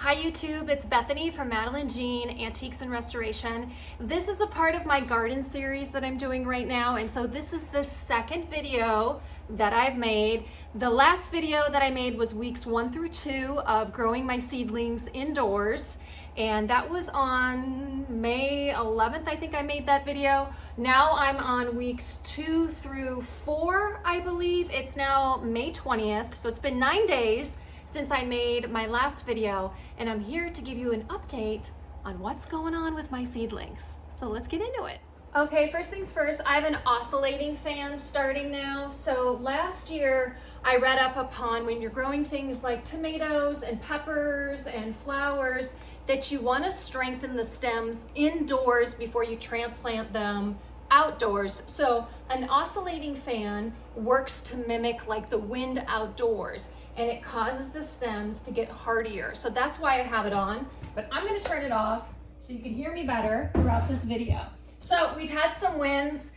Hi YouTube, it's Bethany from Madeline Jean Antiques and Restoration. This is a part of my garden series that I'm doing right now, and so this is the second video that I've made. The last video that I made was weeks 1 through 2 of growing my seedlings indoors, and that was on May 11th, I think I made that video. Now I'm on weeks 2 through 4, I believe. It's now May 20th, so it's been 9 days since I made my last video, and I'm here to give you an update on what's going on with my seedlings. So let's get into it. Okay, first things first, I have an oscillating fan starting now. So last year I read up upon when you're growing things like tomatoes and peppers and flowers that you want to strengthen the stems indoors before you transplant them outdoors. So an oscillating fan works to mimic like the wind outdoors, and it causes the stems to get hardier. So that's why I have it on, but I'm gonna turn it off so you can hear me better throughout this video. So we've had some wins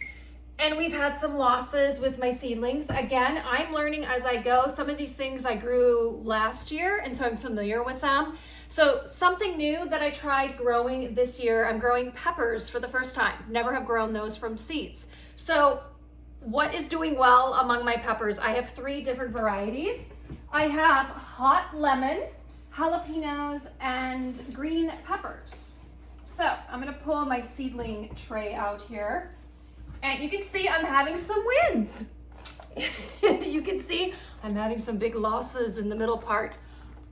and we've had some losses with my seedlings. Again, I'm learning as I go. Some of these things I grew last year, and so I'm familiar with them. So something new that I tried growing this year, I'm growing peppers for the first time. Never have grown those from seeds. So what is doing well among my peppers? I have 3 different varieties. I have hot lemon, jalapenos, and green peppers. So I'm gonna pull my seedling tray out here, and you can see I'm having some wins. You can see I'm having some big losses in the middle part.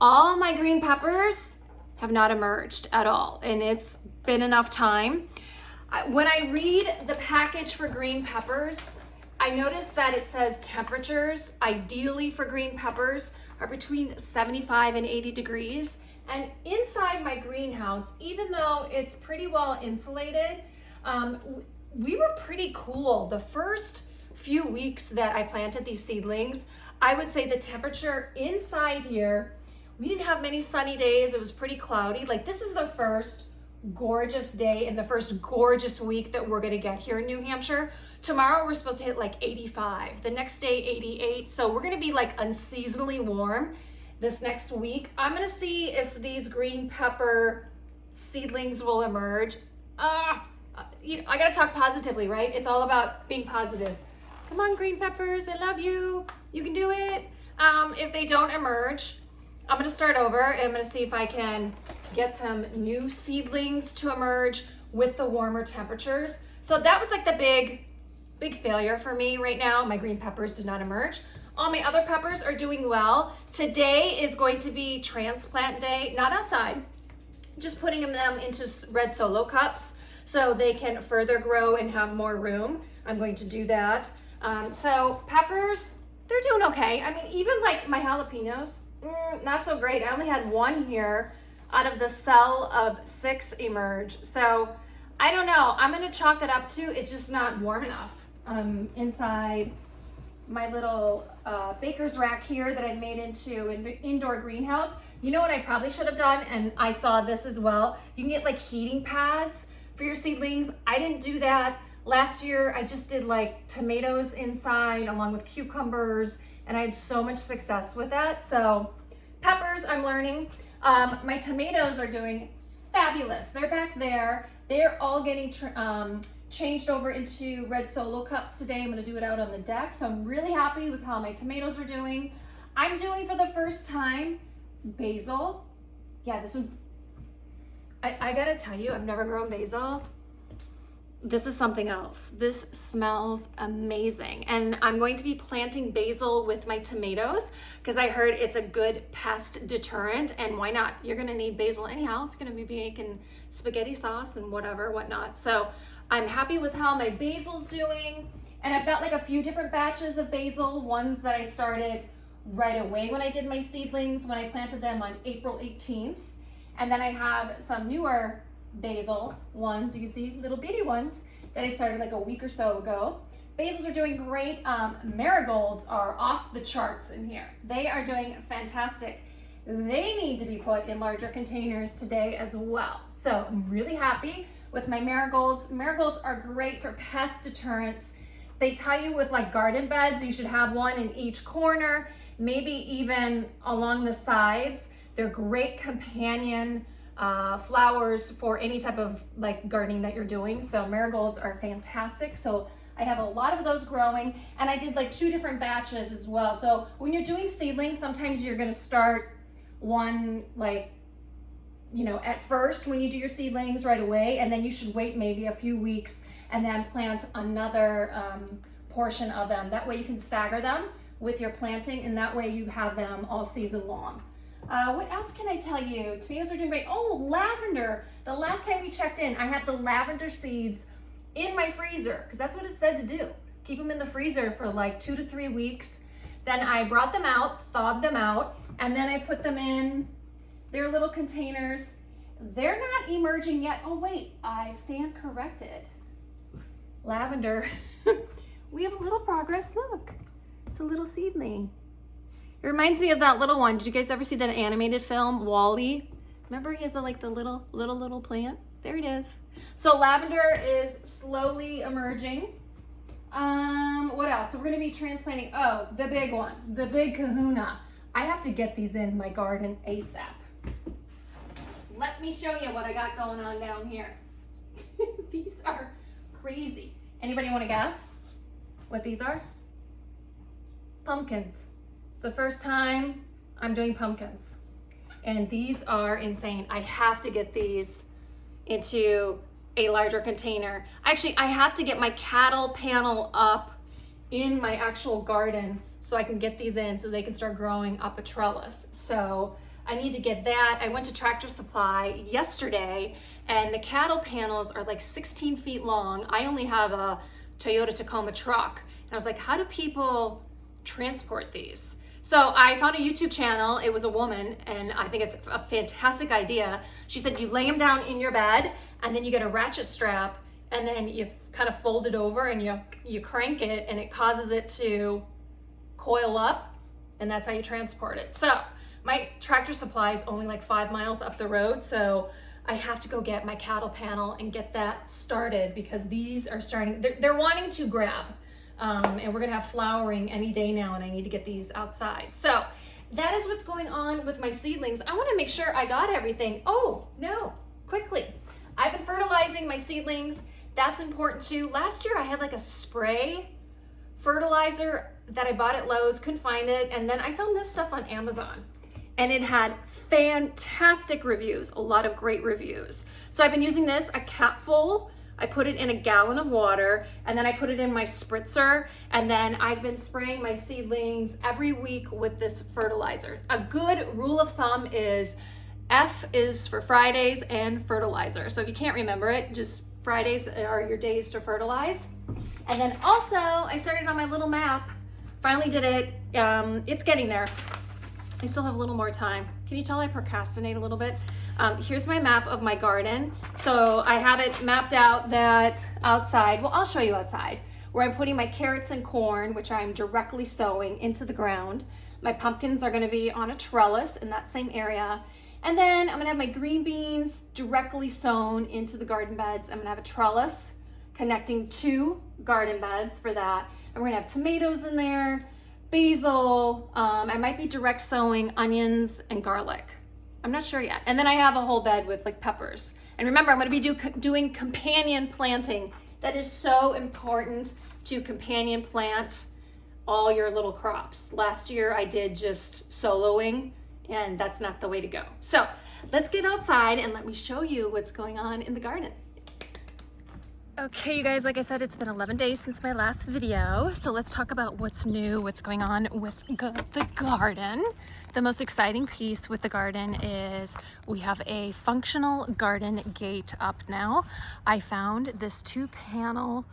All my green peppers have not emerged at all, and it's been enough time. When I read the package for green peppers, I noticed that it says temperatures, ideally for green peppers, are between 75 and 80 degrees. And inside my greenhouse, even though it's pretty well insulated, we were pretty cool. The first few weeks that I planted these seedlings, I would say the temperature inside here, we didn't have many sunny days. It was pretty cloudy. Like, this is the first gorgeous day and the first gorgeous week that we're gonna get here in New Hampshire. Tomorrow we're supposed to hit like 85, the next day 88. So we're gonna be like unseasonably warm this next week. I'm gonna see if these green pepper seedlings will emerge. You know, I gotta talk positively, right? It's all about being positive. Come on, green peppers, I love you. You can do it. If they don't emerge, I'm gonna start over and I'm gonna see if I can get some new seedlings to emerge with the warmer temperatures. So that was like the big failure for me right now. My green peppers did not emerge. All my other peppers are doing well. Today is going to be transplant day, not outside, just putting them into red solo cups so they can further grow and have more room. I'm going to do that. So peppers, they're doing okay. I mean, even like my jalapenos, not so great. I only had 1 here out of the cell of 6 emerge. So I don't know. I'm gonna chalk it up to it's just not warm enough. Inside my little baker's rack here that I made into an indoor greenhouse. You know what I probably should have done, and I saw this as well. You can get like heating pads for your seedlings. I didn't do that. Last year, I just did like tomatoes inside along with cucumbers, and I had so much success with that. So peppers, I'm learning. My tomatoes are doing fabulous. They're back there. They're all getting changed over into red solo cups today. I'm gonna do it out on the deck. So I'm really happy with how my tomatoes are doing. I'm doing for the first time basil. Yeah, this one's, I gotta tell you, I've never grown basil. This is something else. This smells amazing. And I'm going to be planting basil with my tomatoes because I heard it's a good pest deterrent, and why not? You're gonna need basil anyhow. You're gonna be making spaghetti sauce and whatnot. So I'm happy with how my basil's doing. And I've got like a few different batches of basil, ones that I started right away when I did my seedlings, when I planted them on April 18th. And then I have some newer basil ones, you can see little bitty ones that I started like a week or so ago. Basils are doing great. Marigolds are off the charts in here. They are doing fantastic. They need to be put in larger containers today as well. So I'm really happy with my marigolds. Marigolds are great for pest deterrents. They tell you with like garden beds, you should have one in each corner, maybe even along the sides. They're great companion flowers for any type of like gardening that you're doing. So marigolds are fantastic. So I have a lot of those growing, and I did like 2 different batches as well. So when you're doing seedlings, sometimes you're gonna start one like, you know, at first when you do your seedlings right away, and then you should wait maybe a few weeks and then plant another portion of them. That way you can stagger them with your planting, and that way you have them all season long. What else can I tell you? Tomatoes are doing great. Oh, lavender. The last time we checked in, I had the lavender seeds in my freezer, because that's what it said to do. Keep them in the freezer for like 2 to 3 weeks. Then I brought them out, thawed them out, and then I put them in their little containers. They're not emerging yet. Oh wait, I stand corrected. Lavender, we have a little progress. Look, it's a little seedling. It reminds me of that little one. Did you guys ever see that animated film, Wall-E? Remember he has the little plant? There it is. So lavender is slowly emerging. What else? So we're gonna be transplanting, oh, the big one, the big kahuna. I have to get these in my garden ASAP. Let me show you what I got going on down here. These are crazy. Anybody wanna guess what these are? Pumpkins. It's the first time I'm doing pumpkins, and these are insane. I have to get these into a larger container. Actually, I have to get my cattle panel up in my actual garden so I can get these in so they can start growing up a trellis. So I need to get that. I went to Tractor Supply yesterday, and the cattle panels are like 16 feet long. I only have a Toyota Tacoma truck. And I was like, how do people transport these? So I found a YouTube channel. It was a woman, and I think it's a fantastic idea. She said you lay them down in your bed, and then you get a ratchet strap, and then you kind of fold it over, and you crank it, and it causes it to coil up, and that's how you transport it. So my Tractor Supply is only like 5 miles up the road, so I have to go get my cattle panel and get that started, because these are starting, they're wanting to grab. And we're gonna have flowering any day now, and I need to get these outside. So that is what's going on with my seedlings. I wanna make sure I got everything. Oh, no, quickly. I've been fertilizing my seedlings. That's important too. Last year I had like a spray fertilizer that I bought at Lowe's, couldn't find it. And then I found this stuff on Amazon, and it had fantastic reviews, a lot of great reviews. So I've been using this, a capful. I put it in a gallon of water, and then I put it in my spritzer, and then I've been spraying my seedlings every week with this fertilizer. A good rule of thumb is F is for Fridays and fertilizer. So if you can't remember it, just Fridays are your days to fertilize. And then also, I started on my little map, finally did it. It's getting there. I still have a little more time. Can you tell I procrastinate a little bit? Here's my map of my garden. So I have it mapped out that outside, well, I'll show you outside, where I'm putting my carrots and corn, which I'm directly sowing into the ground. My pumpkins are gonna be on a trellis in that same area. And then I'm gonna have my green beans directly sown into the garden beds. I'm gonna have a trellis connecting 2 garden beds for that. And we're gonna have tomatoes in there, basil. I might be direct sowing onions and garlic. I'm not sure yet. And then I have a whole bed with like peppers. And remember, I'm gonna be doing companion planting. That is so important to companion plant all your little crops. Last year I did just soloing, and that's not the way to go. So let's get outside and let me show you what's going on in the garden. Okay, you guys, like I said, it's been 11 days since my last video. So let's talk about what's new, what's going on with the garden. The most exciting piece with the garden is we have a functional garden gate up now. I found this 2-panel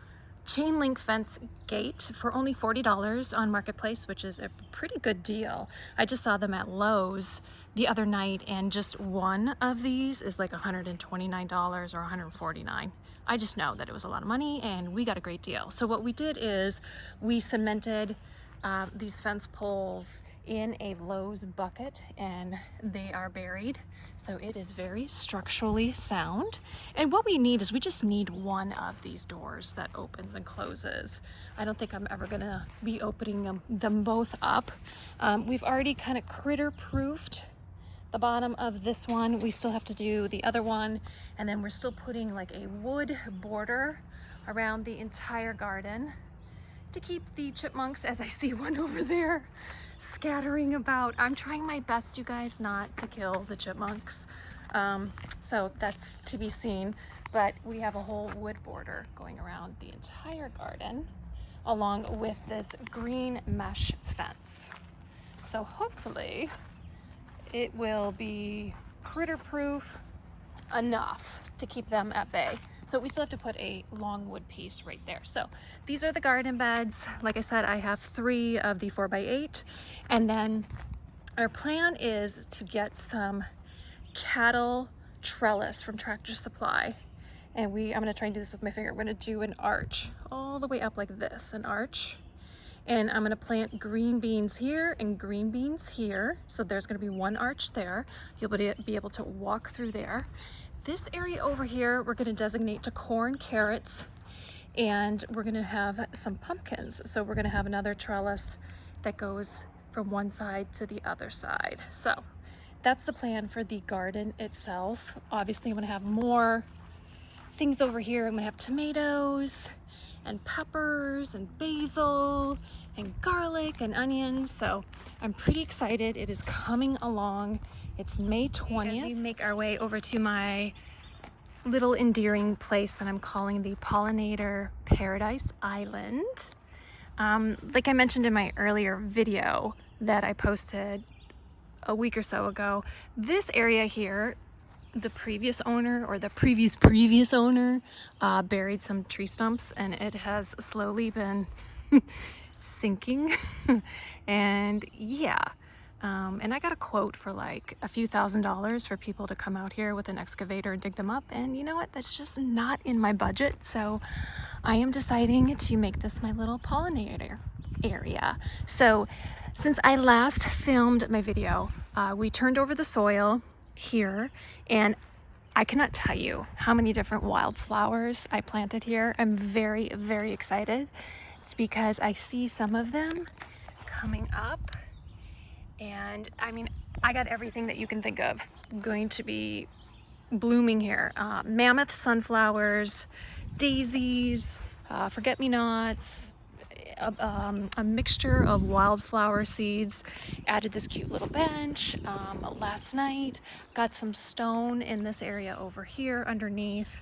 chain link fence gate for only $40 on Marketplace, which is a pretty good deal. I just saw them at Lowe's the other night, and just one of these is like $129 or $149. I just know that it was a lot of money, and we got a great deal. So what we did is we cemented these fence poles in a Lowe's bucket, and they are buried. So it is very structurally sound. And what we need is we just need one of these doors that opens and closes. I don't think I'm ever gonna be opening them both up. We've already kind of critter proofed the bottom of this one. We still have to do the other one, and then we're still putting like a wood border around the entire garden to keep the chipmunks, as I see one over there, scattering about. I'm trying my best, you guys, not to kill the chipmunks. So that's to be seen, but we have a whole wood border going around the entire garden along with this green mesh fence. So hopefully it will be critter proof enough to keep them at bay. So we still have to put a long wood piece right there. So these are the garden beds. Like I said, I have 3 of the 4x8, and then our plan is to get some cattle trellis from Tractor Supply, and I'm gonna try and do this with my finger. We're gonna do an arch all the way up like this, an arch, and I'm gonna plant green beans here and green beans here. So there's gonna be one arch there. You'll be able to walk through there. This area over here, we're gonna designate to corn, carrots, and we're gonna have some pumpkins. So we're gonna have another trellis that goes from one side to the other side. So that's the plan for the garden itself. Obviously, I'm gonna have more things over here. I'm gonna have tomatoes and peppers and basil and garlic and onions. So I'm pretty excited. It is coming along. It's May 20th. As we make our way over to my little endearing place that I'm calling the Pollinator Paradise Island. Like I mentioned in my earlier video that I posted a week or so ago, this area here, the previous owner, or the previous owner, buried some tree stumps, and it has slowly been sinking. And yeah, and I got a quote for like a few $1,000s for people to come out here with an excavator and dig them up, and you know what, that's just not in my budget. So I am deciding to make this my little pollinator area. So since I last filmed my video, we turned over the soil here, and I cannot tell you how many different wildflowers I planted here. I'm very, very excited. It's because I see some of them coming up, and I mean, I got everything that you can think of going to be blooming here. Mammoth sunflowers, daisies, forget-me-nots, a mixture of wildflower seeds. Added this cute little bench last night. Got some stone in this area over here underneath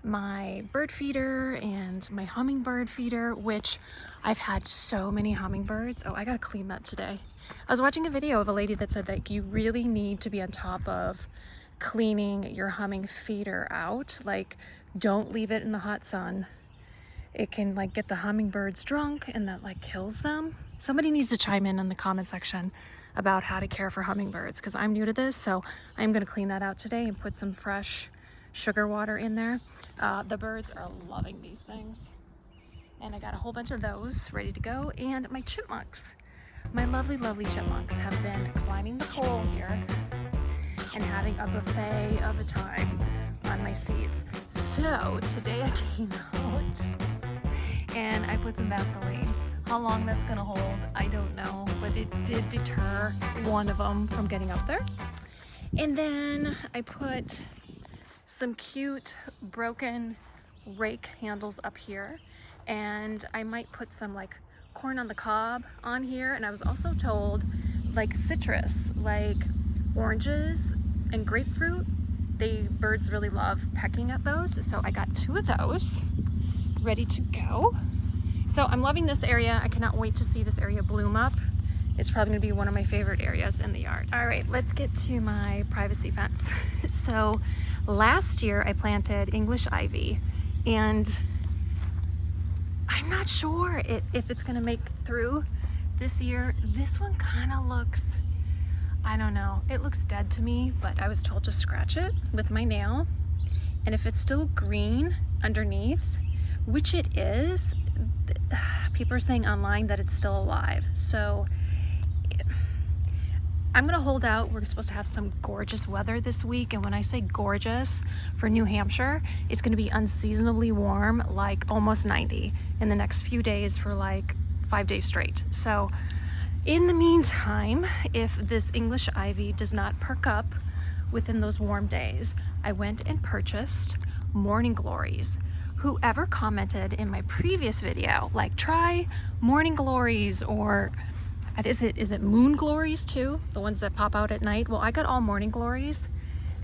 my bird feeder and my hummingbird feeder, which I've had so many hummingbirds. Oh, I gotta clean that today. I was watching a video of a lady that said that you really need to be on top of cleaning your humming feeder out. Like, don't leave it in the hot sun. It can like get the hummingbirds drunk, and that like kills them. Somebody needs to chime in the comment section about how to care for hummingbirds, because I'm new to this. So I'm gonna clean that out today and put some fresh sugar water in there. The birds are loving these things, and I got a whole bunch of those ready to go. And my chipmunks, my lovely, lovely chipmunks, have been climbing the pole here and having a buffet of a time on my seeds. So today I came out and I put some Vaseline. How long that's gonna hold, I don't know, but it did deter one of them from getting up there. And then I put some cute broken rake handles up here, and I might put some like corn on the cob on here. And I was also told like citrus, like oranges and grapefruit, birds really love pecking at those. So I got 2 of those ready to go. So I'm loving this area. I cannot wait to see this area bloom up. It's probably gonna be one of my favorite areas in the yard. All right, let's get to my privacy fence. So last year I planted English ivy, and I'm not sure if it's gonna make through this year. This one kind of looks, I don't know, it looks dead to me, but I was told to scratch it with my nail, and if it's still green underneath, which it is, people are saying online that it's still alive. So I'm gonna hold out. We're supposed to have some gorgeous weather this week, and when I say gorgeous for New Hampshire, it's gonna be unseasonably warm, like almost 90 in the next few days for like 5 days straight. So In the meantime, if this English ivy does not perk up within those warm days, I went and purchased morning glories. Whoever commented in my previous video, like try morning glories, or is it moon glories too? The ones that pop out at night? Well, I got all morning glories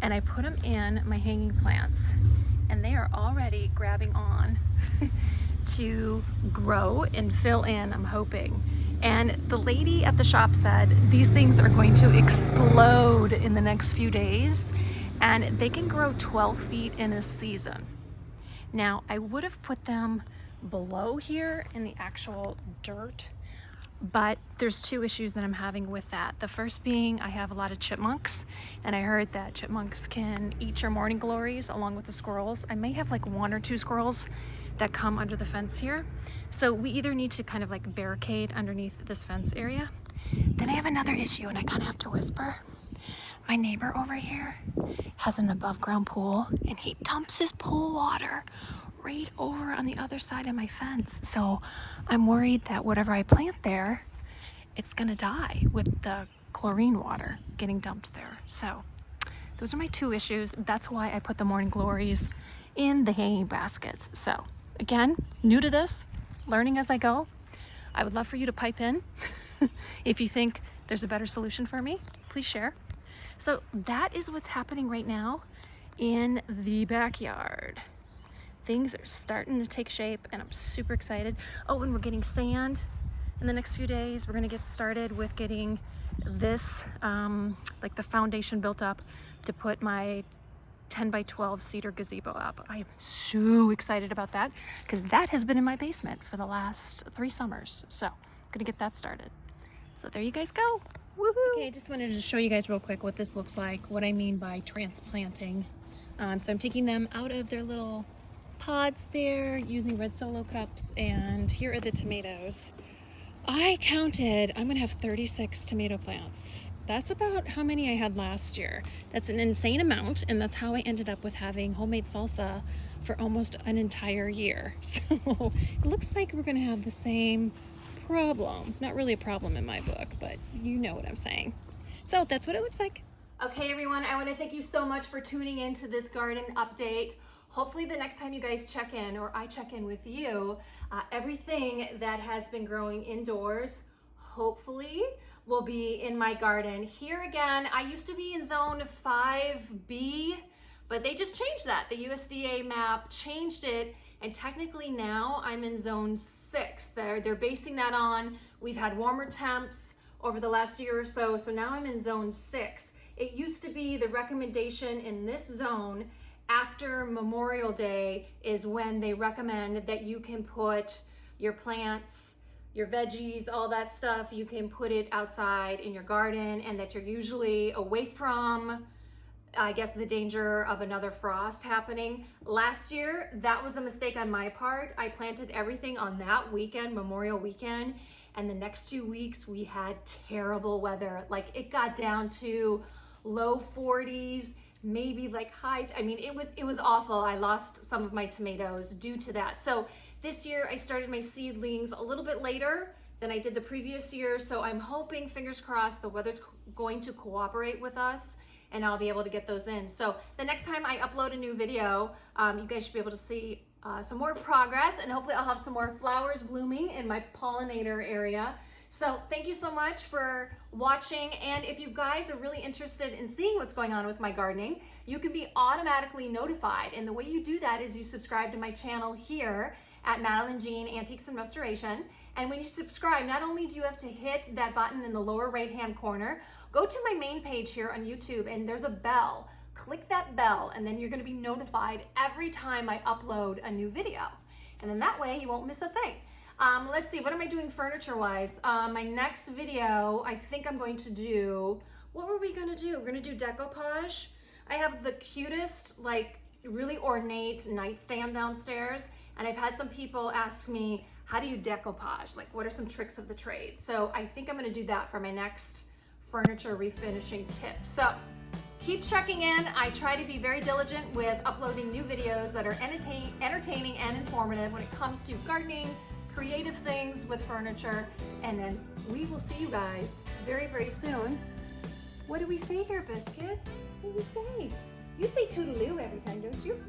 and I put them in my hanging plants and they are already grabbing on to grow and fill in, I'm hoping. And the lady at the shop said these things are going to explode in the next few days and they can grow 12 feet in a season. Now, I would have put them below here in the actual dirt, but there's two issues that I'm having with that. The first being I have a lot of chipmunks, and I heard that chipmunks can eat your morning glories along with the squirrels. I may have like 1 or 2 squirrels that come under the fence here. So we either need to kind of like barricade underneath this fence area. Then I have another issue, and I kind of have to whisper. My neighbor over here has an above ground pool and he dumps his pool water right over on the other side of my fence. So I'm worried that whatever I plant there, it's gonna die with the chlorine water getting dumped there. So those are my 2 issues. That's why I put the morning glories in the hanging baskets. So again, new to this, learning as I go. I would love for you to pipe in. If you think there's a better solution for me, please share. So that is what's happening right now in the backyard. Things are starting to take shape and I'm super excited. Oh, and we're getting sand in the next few days. We're gonna get started with getting this, like the foundation built up to put my 10 by 12 cedar gazebo up. I am so excited about that because that has been in my basement for the last 3 summers. So I'm gonna get that started. So there you guys go. Woohoo! Okay, I just wanted to show you guys real quick what this looks like, what I mean by transplanting. So I'm taking them out of their little pods there using red Solo cups, and here are the tomatoes. I counted, I'm gonna have 36 tomato plants. That's about how many I had last year. That's an insane amount, and that's how I ended up with having homemade salsa for almost an entire year. So it looks like we're gonna have the same problem. Not really a problem in my book, but you know what I'm saying. So that's what it looks like. Okay, everyone, I want to thank you so much for tuning into this garden update. Hopefully the next time you guys check in, or I check in with you, everything that has been growing indoors, hopefully will be in my garden. Here again, I used to be in zone 5B, but they just changed that. The USDA map changed it. And technically now I'm in zone 6. They're basing that on, we've had warmer temps over the last year or so, so now I'm in zone 6. It used to be the recommendation in this zone after Memorial Day is when they recommend that you can put your plants, your veggies, all that stuff, you can put it outside in your garden, and that you're usually away from, I guess, the danger of another frost happening. Last year, that was a mistake on my part. I planted everything on that weekend, Memorial Weekend, and the next 2 weeks we had terrible weather. Like it got down to low 40s, maybe like high, I mean, it was awful. I lost some of my tomatoes due to that. So this year I started my seedlings a little bit later than I did the previous year. So I'm hoping, fingers crossed, the weather's going to cooperate with us and I'll be able to get those in. So the next time I upload a new video, you guys should be able to see some more progress, and hopefully I'll have some more flowers blooming in my pollinator area. So thank you so much for watching, and if you guys are really interested in seeing what's going on with my gardening, you can be automatically notified, and the way you do that is you subscribe to my channel here at Madeline Jean Antiques and Restoration. And when you subscribe, not only do you have to hit that button in the lower right hand corner, go to my main page here on YouTube and there's a bell. Click that bell and then you're gonna be notified every time I upload a new video. And then that way you won't miss a thing. Let's see, what am I doing furniture wise? My next video, I think I'm going to do, what were we gonna do? We're gonna do decoupage. I have the cutest, like really ornate nightstand downstairs, and I've had some people ask me, how do you decoupage? Like, what are some tricks of the trade? So I think I'm gonna do that for my next furniture refinishing tip. So keep checking in. I try to be very diligent with uploading new videos that are entertaining and informative when it comes to gardening, creative things with furniture, and then we will see you guys very, very soon. What do we say here, Biscuits? What do we say? You say toodaloo every time, don't you?